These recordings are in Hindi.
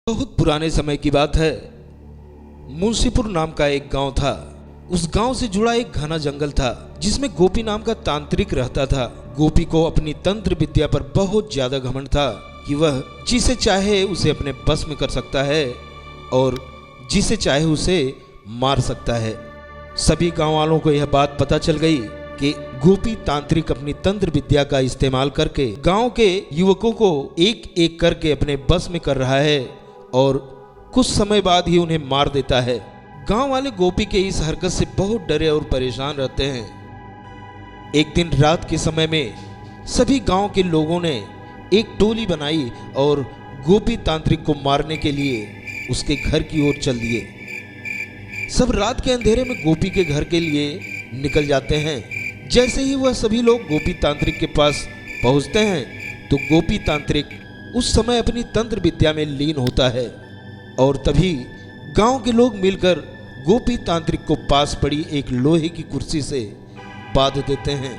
बहुत पुराने समय की बात है। मुंशीपुर नाम का एक गांव था। उस गांव से जुड़ा एक घना जंगल था जिसमें गोपी नाम का तांत्रिक रहता था। गोपी को अपनी तंत्र विद्या पर बहुत ज्यादा घमंड था कि वह जिसे चाहे उसे अपने बस में कर सकता है और जिसे चाहे उसे मार सकता है। सभी गांव वालों को यह बात पता चल गई कि गोपी तांत्रिक अपनी तंत्र विद्या का इस्तेमाल करके गांव के युवकों को एक एक करके अपने बस में कर रहा है और कुछ समय बाद ही उन्हें मार देता है। गांव वाले गोपी के इस हरकत से बहुत डरे और परेशान रहते हैं। एक दिन रात के समय में सभी गांव के लोगों ने एक टोली बनाई और गोपी तांत्रिक को मारने के लिए उसके घर की ओर चल दिए। सब रात के अंधेरे में गोपी के घर के लिए निकल जाते हैं। जैसे ही वह सभी लोग गोपी तांत्रिक के पास पहुंचते हैं तो गोपी तांत्रिक उस समय अपनी तंत्र विद्या में लीन होता है और तभी गांव के लोग मिलकर गोपी तांत्रिक को पास पड़ी एक लोहे की कुर्सी से बांध देते हैं।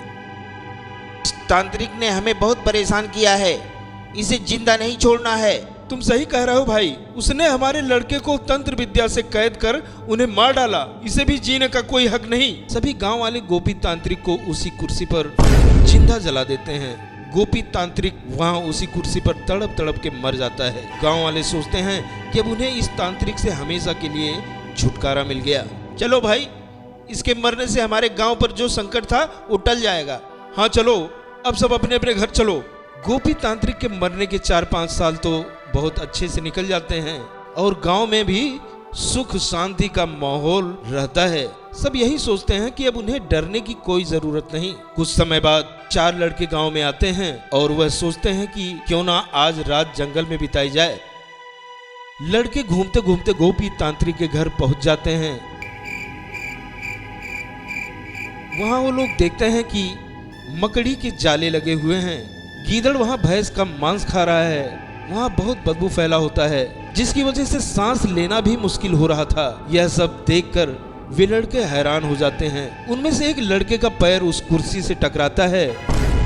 तांत्रिक ने हमें बहुत परेशान किया है, इसे जिंदा नहीं छोड़ना है। तुम सही कह रहे हो भाई, उसने हमारे लड़के को तंत्र विद्या से कैद कर उन्हें मार डाला। इसे भी जीने का कोई हक नहीं। सभी गांव वाले गोपी तांत्रिक को उसी कुर्सी पर जिंदा जला देते हैं। गोपी तांत्रिक वहां उसी कुर्सी पर तड़प तड़प के मर जाता है। गांव वाले सोचते हैं कि अब उन्हें इस तांत्रिक से हमेशा के लिए छुटकारा मिल गया। चलो भाई, इसके मरने से हमारे गांव पर जो संकट था वो टल जाएगा। हाँ चलो, अब सब अपने अपने घर चलो। गोपी तांत्रिक के मरने के 4-5 साल तो बहुत अच्छे से निकल जाते हैं और गांव में भी सुख शांति का माहौल रहता है। सब यही सोचते हैं कि अब उन्हें डरने की कोई जरूरत नहीं। कुछ समय बाद 4 लड़के गांव में आते हैं और वह सोचते हैं कि क्यों ना आज रात जंगल में बिताई जाए। लड़के घूमते घूमते गोपी तांत्रिक के घर पहुंच जाते हैं। वहां वो लोग देखते हैं कि मकड़ी के जाले लगे हुए हैं। गीदड़ वहां भैंस का मांस खा रहा है। वहां बहुत बदबू फैला होता है जिसकी वजह से सांस लेना भी मुश्किल हो रहा था। यह सब देखकर वे लड़के हैरान हो जाते हैं। उनमें से एक लड़के का पैर उस कुर्सी से टकराता है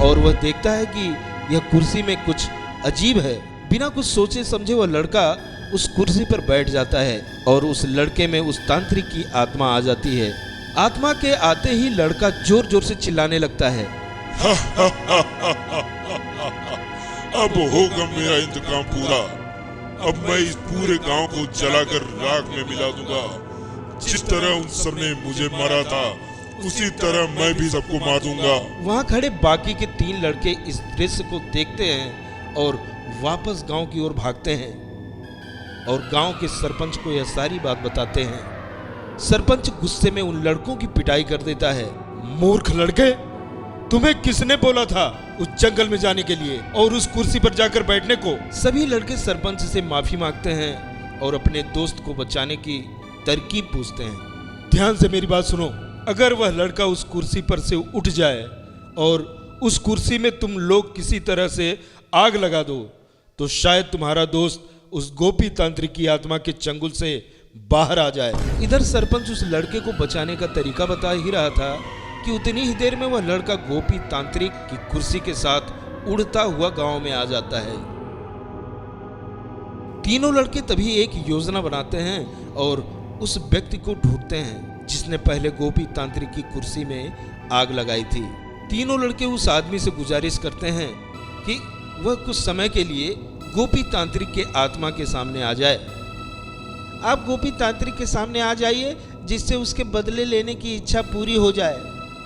और वह देखता है कि यह कुर्सी में कुछ अजीब है। बिना कुछ सोचे समझे वह लड़का उस कुर्सी पर बैठ जाता है और उस लड़के में उस तांत्रिक की आत्मा आ जाती है। आत्मा के आते ही लड़का जोर जोर से चिल्लाने लगता है। अब होगा मेरा इंतकाम पूरा। अब मैं इस पूरे गांव को जलाकर राख में मिला दूंगा। जिस तरह उन सब ने मुझे मारा था उसी तरह मैं भी सबको मार दूंगा। वहां खड़े बाकी के 3 लड़के इस दृश्य को देखते हैं और वापस गांव की ओर भागते हैं और गांव के सरपंच को यह सारी बात बताते हैं। सरपंच गुस्से में उन लड़कों की पिटाई कर देता है। मूर्ख लड़के, तुम्हें किसने बोला था उस जंगल में जाने के लिए और उस कुर्सी पर जाकर बैठने को? सभी लड़के सरपंच से माफी मांगते हैं और अपने दोस्त को बचाने की तरकीब पूछते हैं। ध्यान से मेरी बात सुनो। अगर वह लड़का उस कुर्सी पर से उठ जाए और उस कुर्सी में तुम लोग किसी तरह से आग लगा दो तो शायद तुम्हारा दोस्त उस गोपी तांत्रिक की आत्मा के चंगुल से बाहर आ जाए। इधर सरपंच उस लड़के को बचाने का तरीका बता ही रहा था कि उतनी ही देर में वह लड़का गोपी तांत्रिक की कुर्सी के साथ उड़ता हुआ गांव में आ जाता है। तीनों लड़के तभी एक योजना बनाते हैं और उस व्यक्ति को ढूंढते हैं जिसने पहले गोपी तांत्रिक की कुर्सी में आग लगाई थी। तीनों लड़के उस आदमी से गुजारिश करते हैं कि वह कुछ समय के लिए गोपी तांत्रिक के आत्मा के सामने आ जाए। आप गोपी तांत्रिक के सामने आ जाइए जिससे उसके बदले लेने की इच्छा पूरी हो जाए।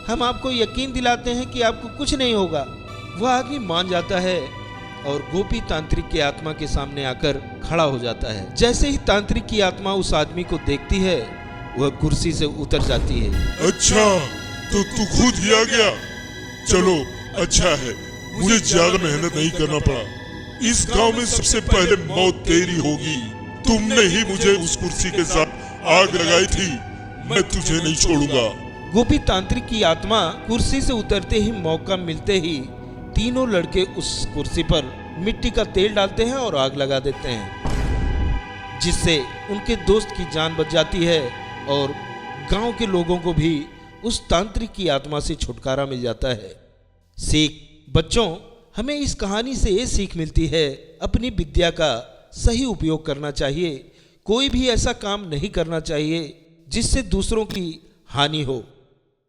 हम आपको यकीन दिलाते हैं कि आपको कुछ नहीं होगा। वह आदमी मान जाता है और गोपी तांत्रिक के आत्मा के सामने आकर खड़ा हो जाता है। जैसे ही तांत्रिक की आत्मा उस आदमी को देखती है वह कुर्सी से उतर जाती है। अच्छा, तो तू खुद ही आ गया। चलो अच्छा है, मुझे ज्यादा मेहनत नहीं करना पड़ा। इस गांव में सबसे पहले मौत तेरी होगी। तुमने ही मुझे उस कुर्सी के साथ आग लगाई थी। मैं तुझे नहीं छोड़ूंगा। गोपी तांत्रिक की आत्मा कुर्सी से उतरते ही मौका मिलते ही तीनों लड़के उस कुर्सी पर मिट्टी का तेल डालते हैं और आग लगा देते हैं, जिससे उनके दोस्त की जान बच जाती है और गांव के लोगों को भी उस तांत्रिक की आत्मा से छुटकारा मिल जाता है। सीख बच्चों, हमें इस कहानी से ये सीख मिलती है, अपनी विद्या का सही उपयोग करना चाहिए। कोई भी ऐसा काम नहीं करना चाहिए जिससे दूसरों की हानि हो।